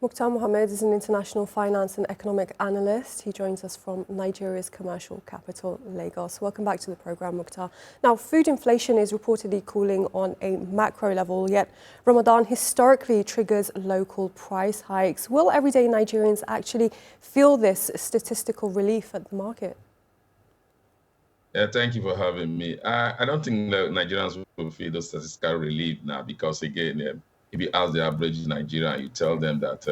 Muktar Mohammed is an international finance and economic analyst. He joins us from Nigeria's commercial capital, Lagos. Welcome back to the program, Muktar. Now, food inflation is reportedly cooling on a macro level, yet Ramadan historically triggers local price hikes. Will everyday Nigerians actually feel this statistical relief at the market? Yeah, thank you for having me. I don't think that Nigerians will feel the statistical relief now because, again, if you ask the average Nigerian, you tell them that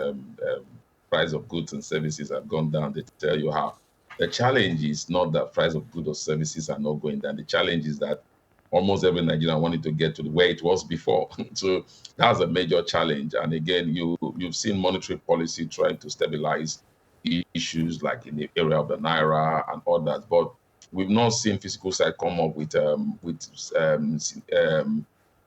price of goods and services have gone down, they tell you how. The challenge is not that price of goods or services are not going down. The challenge is that almost every Nigerian wanted to get to where it was before. So that's a major challenge. And again, you've seen monetary policy trying to stabilize issues like in the area of the naira and others, but we've not seen physical side come up with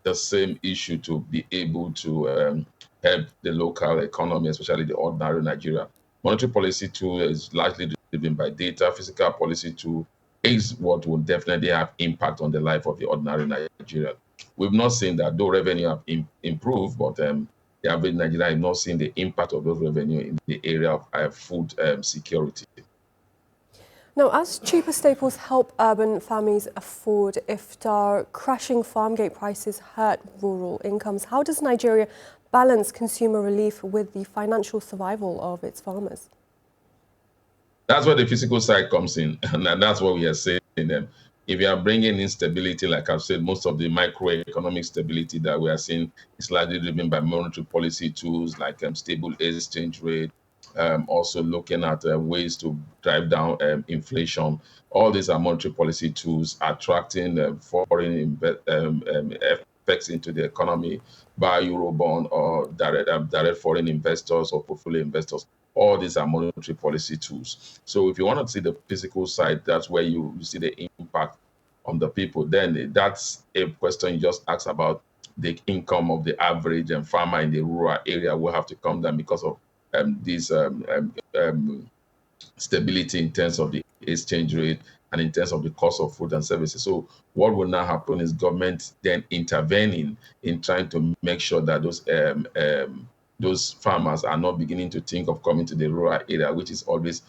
the same issue to be able to help the local economy, especially the ordinary Nigeria. Monetary policy tool is largely driven by data. Fiscal policy tool is what will definitely have impact on the life of the ordinary Nigerian. We've not seen that, though revenue have improved, but the average Nigerian have not seen the impact of those revenue in the area of food security. Now, as cheaper staples help urban families afford iftar, crashing farm gate prices hurt rural incomes. How does Nigeria balance consumer relief with the financial survival of its farmers? That's where the physical side comes in, and that's what we are saying. If you are bringing in stability, like I've said, most of the microeconomic stability that we are seeing is largely driven by monetary policy tools like stable exchange rate, also looking at ways to drive down inflation. All these are monetary policy tools attracting foreign effects into the economy by Eurobond or direct foreign investors or portfolio investors. All these are monetary policy tools. So if you want to see the physical side, that's where you see the impact on the people. Then that's a question you just asked about the income of the average farmer in the rural area will have to come down because of this stability in terms of the exchange rate and in terms of the cost of food and services. So what will now happen is government then intervening in trying to make sure that those farmers are not beginning to think of coming to the rural area, which is always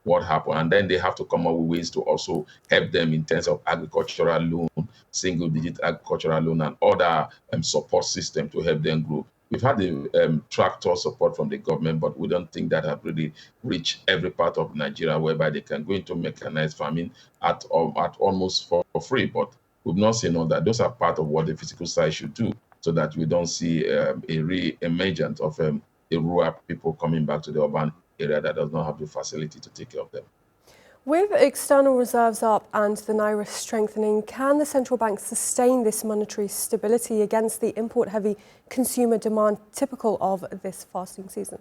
what happened. And then they have to come up with ways to also help them in terms of agricultural loan, single digit agricultural loan, and other support system to help them grow. We've had the tractor support from the government, but we don't think that have really reached every part of Nigeria whereby they can go into mechanized farming at almost for free. But we've not seen all that. Those are part of what the physical side should do so that we don't see a re-emergence of the rural people coming back to the urban area that does not have the facility to take care of them. With external reserves up and the naira strengthening, can the central bank sustain this monetary stability against the import-heavy consumer demand typical of this fasting season?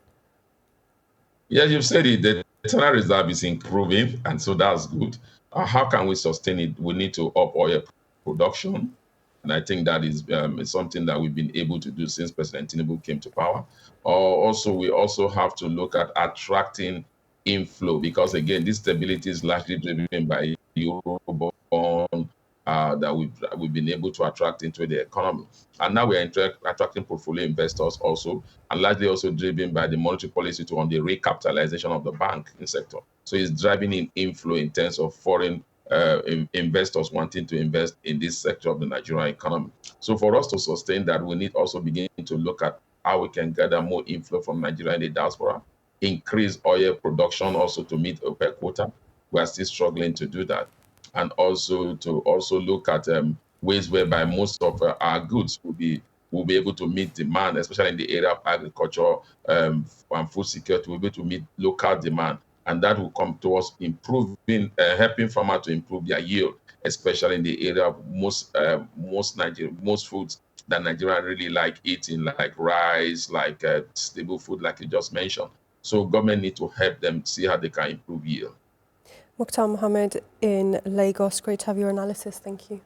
Yeah, you've said it. The external reserve is improving, and so that's good. How can we sustain it? We need to up oil production. And I think that is something that we've been able to do since President Tinubu came to power. We also have to look at attracting inflow because, again, this stability is largely driven by Eurobond that we've been able to attract into the economy. And now we're attracting portfolio investors also, and largely also driven by the monetary policy on the recapitalization of the banking sector. So it's driving in inflow in terms of foreign investors wanting to invest in this sector of the Nigerian economy. So for us to sustain that, we need also begin to look at how we can gather more inflow from Nigeria in the diaspora, increase oil production also to meet OPEC quota. We are still struggling to do that. And also to look at ways whereby most of our goods will be able to meet demand, especially in the area of agriculture and food security, we'll be able to meet local demand. And that will come towards improving, helping farmers to improve their yield, especially in the area of most foods that Nigerians really like eating, like rice, like stable food, like you just mentioned. So government need to help them see how they can improve yield. Muktar Mohammed in Lagos, great to have your analysis. Thank you.